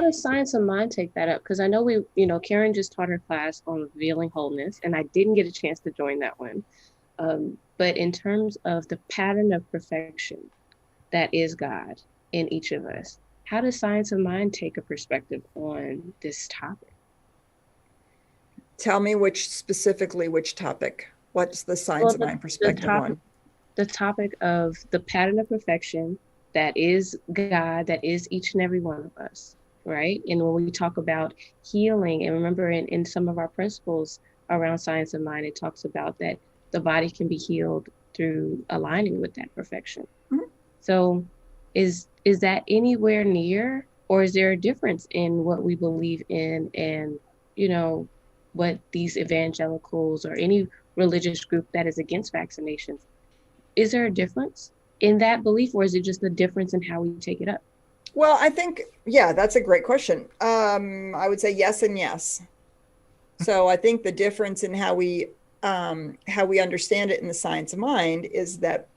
does science of mind take that up? Because I know Karen just taught her class on revealing wholeness, and I didn't get a chance to join that one. But in terms of the pattern of perfection that is God in each of us, how does science of mind take a perspective on this topic? Tell me specifically which topic. What's the science Well, of mind the perspective topic on? the topic of the pattern of perfection that is God, that is each and every one of us, right? And when we talk about healing, and remember in some of our principles around science of mind, it talks about that the body can be healed through aligning with that perfection. Mhm. So is that anywhere near, or is there a difference in what we believe in and you know what these evangelicals or any religious group that is against vaccinations, is there a difference in that belief, or is it just a difference in how we take it up? Well, I think, yeah, that's a great question. I would say yes and yes. So I think the difference in how we understand it in the science of mind is that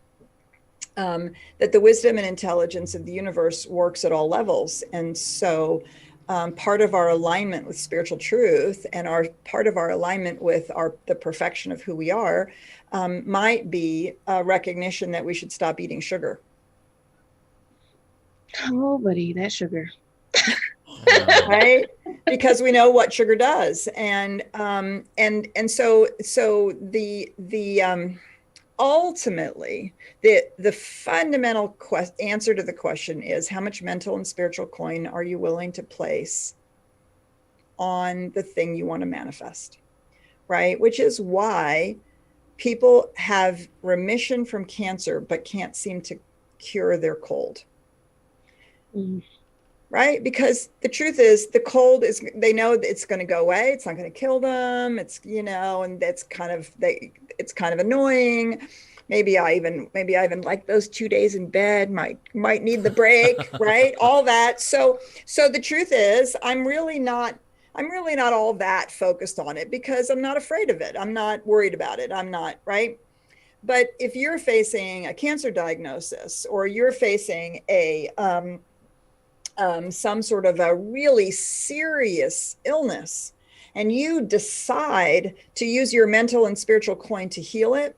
the wisdom and intelligence of the universe works at all levels. And so part of our alignment with spiritual truth and part of our alignment with the perfection of who we are might be a recognition that we should stop eating sugar. Oh, buddy, that sugar. Right, because we know what sugar does. And so the ultimately the fundamental answer to the question is, how much mental and spiritual coin are you willing to place on the thing you want to manifest, right? Which is why people have remission from cancer but can't seem to cure their cold. Mm. Right? Because the truth is, the cold is, they know that it's going to go away. It's not going to kill them. It's, and that's it's kind of annoying. Maybe I even like those 2 days in bed, might need the break, right? All that. So the truth is, I'm really not all that focused on it because I'm not afraid of it. I'm not worried about it. I'm not, right? But if you're facing a cancer diagnosis, or you're facing some sort of a really serious illness, and you decide to use your mental and spiritual coin to heal it,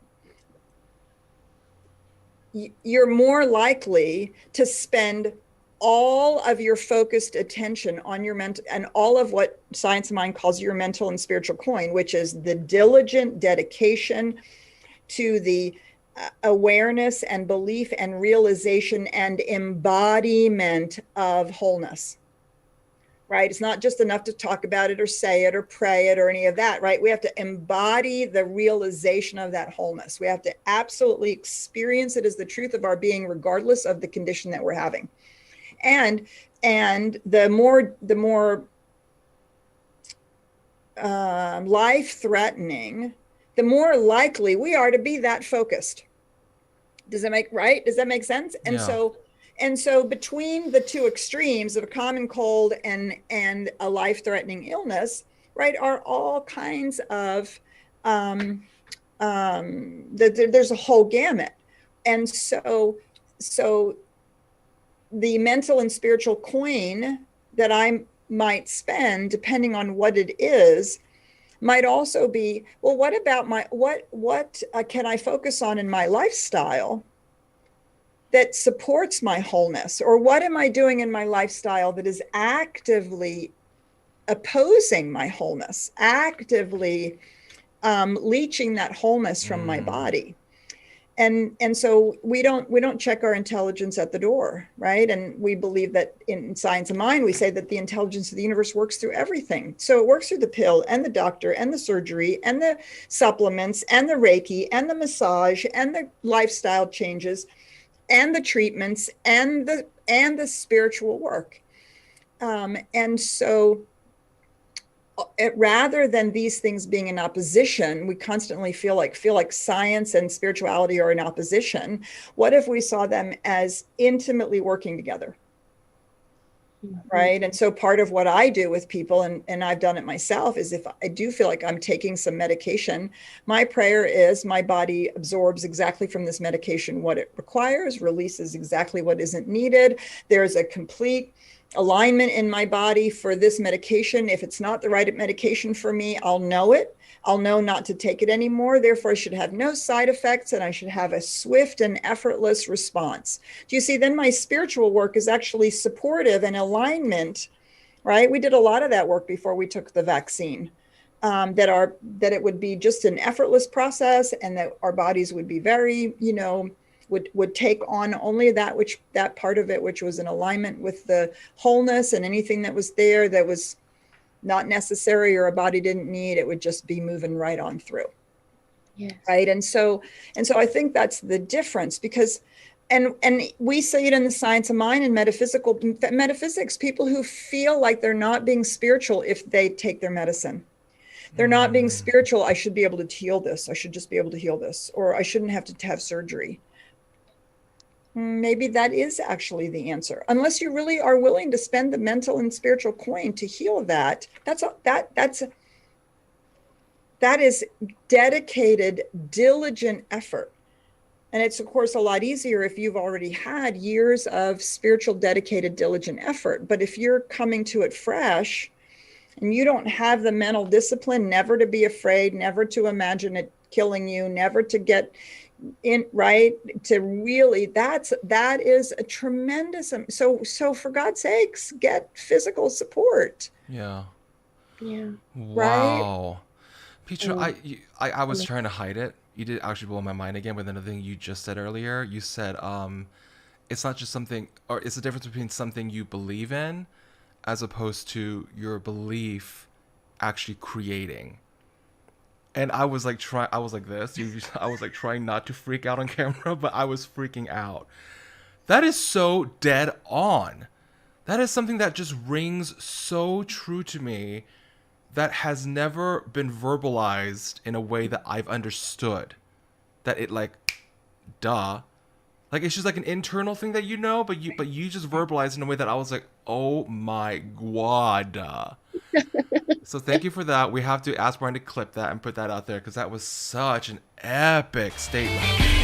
you're more likely to spend all of your focused attention on your mental, and all of what science of mind calls your mental and spiritual coin, which is the diligent dedication to the awareness and belief and realization and embodiment of wholeness, right? It's not just enough to talk about it or say it or pray it or any of that, right? We have to embody the realization of that wholeness. We have to absolutely experience it as the truth of our being, regardless of the condition that we're having. And the more life-threatening, the more likely we are to be that focused. Does that make sense? Yeah. And so between the two extremes of a common cold and a life-threatening illness, right, are all kinds of there's a whole gamut. And so the mental and spiritual coin that I might spend, depending on what it is, might also be, well, what about what can I focus on in my lifestyle that supports my wholeness? Or what am I doing in my lifestyle that is actively opposing my wholeness, actively leaching that wholeness from my body? And so we don't check our intelligence at the door, right? And we believe that in science of mind, we say that the intelligence of the universe works through everything. So it works through the pill and the doctor and the surgery and the supplements and the Reiki and the massage and the lifestyle changes and the treatments and the spiritual work. And so rather than these things being in opposition, we constantly feel like science and spirituality are in opposition. What if we saw them as intimately working together? Mhm. right? And so part of what I do with people, and I've done it myself, is if I do feel like I'm taking some medication, my prayer is my body absorbs exactly from this medication what it requires, releases exactly what isn't needed. There's a complete alignment in my body for this medication. If it's not the right medication for me, I'll know it. I'll know not to take it anymore. Therefore, I should have no side effects and I should have a swift and effortless response. Do you see? Then my spiritual work is actually supportive and alignment, right? We did a lot of that work before we took the vaccine. That it would be just an effortless process, and that our bodies would be very, would take on only that part of it which was in alignment with the wholeness, and anything that was there that was not necessary or a body didn't need, it would just be moving right on through, Yes. right? And so I think that's the difference, because and we see it in the science of mind and metaphysics, people who feel like they're not being spiritual if they take their medicine. They're not being Mm, spiritual. I should be able to heal this. I should just be able to heal this, or I shouldn't have to have surgery. Maybe that is actually the answer, unless you really are willing to spend the mental and spiritual coin to heal that. That is dedicated, diligent effort. And it's, of course, a lot easier if you've already had years of spiritual, dedicated, diligent effort. But if you're coming to it fresh and you don't have the mental discipline never to be afraid, never to imagine it killing you, never to get in, right, to really, that is a tremendous, so for God's sakes, get physical support, yeah. Yeah. right? Wow. Petra, And I was trying to hide it. You did actually blow my mind again with another thing you just said earlier. You said it's not just something, or it's the difference between something you believe in as opposed to your belief actually creating. And I was like I was like this. I was like trying not to freak out on camera, but I was freaking out. That is so dead on. That is something that just rings so true to me, that has never been verbalized in a way that I've understood. That it like, duh. Like it's just like an internal thing that but you just verbalized in a way that I was like, oh my god. So thank you for that. We have to ask Brian to clip that and put that out there because that was such an epic statement.